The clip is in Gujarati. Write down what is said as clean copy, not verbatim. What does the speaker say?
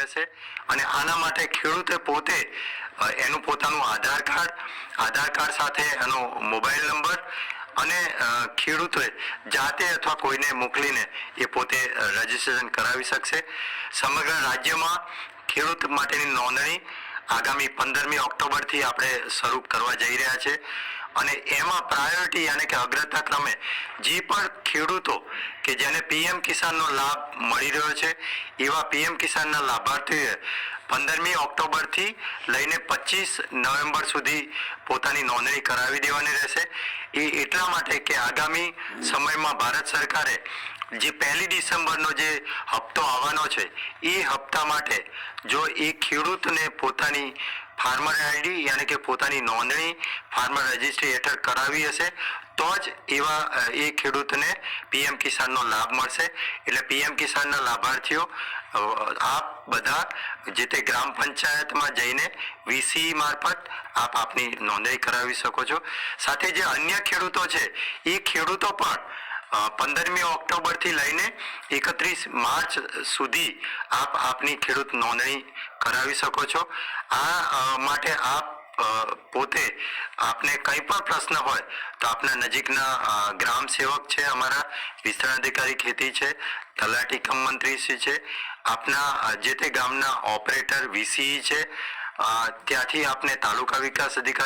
રહેશે અને આના માટે ખેડૂતે પોતે એનું પોતાનું આધાર કાર્ડ સાથે એનો મોબાઈલ નંબર અને ખેડૂતોએ જાતે અથવા કોઈને મોકલીને એ પોતે રજીસ્ટ્રેશન કરાવી શકશે। સમગ્ર રાજ્યમાં ખેડૂત માટેની નોંધણી આગામી 15મી ઓક્ટોબરથી આપણે શરૂ કરવા જઈ રહ્યા છે અને એમાં પ્રાયોરિટી યાની કે અગ્રતા ક્રમે જે પણ ખેડૂતો કે જેને પીએમ કિસાનનો લાભ મળી રહ્યો છે એવા પીએમ કિસાનના લાભાર્થીઓએ 15મી ઓક્ટોબરથી લઈને 25 નવેમ્બર સુધી પોતાની નોંધણી કરાવી દેવાની રહેશે। એ એટલા માટે કે આગામી સમયમાં ભારત સરકારે જે 1 ડિસેમ્બરનો જે હપ્તો આવવાનો છે એ હપ્તા માટે જો એ ખેડૂતને પોતાની ફાર્મર આઈડી યાની કે પોતાની નોંધણી ફાર્મર રજિસ્ટ્રી હેઠળ કરાવી હશે તો જ એવા એ ખેડૂતને પીએમ કિસાનનો લાભ મળશે। એટલે પીએમ કિસાનના લાભાર્થીઓ આપ બધા જે તે ગ્રામ પંચાયતમાં જઈને વીસી મારફત આપ આપની નોંધણી કરાવી શકો છો। સાથે જે અન્ય ખેડૂતો છે એ ખેડૂતો પણ 15મી ઓક્ટોબરથી લઈને 31 માર્ચ સુધી આપ આપની ખેડૂત નોંધણી કરાવી શકો છો। આ માટે આપ પોતે આપને કંઈ પણ પ્રશ્ન હોય તો આપના નજીકના ગ્રામ સેવક છે, અમારા વિસ્તરણ અધિકારી ખેતી છે, તલાટી કમ મંત્રી શ્રી છે, આપના જે તે ગામના ઓપરેટર વીસી છે, ત્યાંથી આપને તાલુકા વિકાસ અધિકારી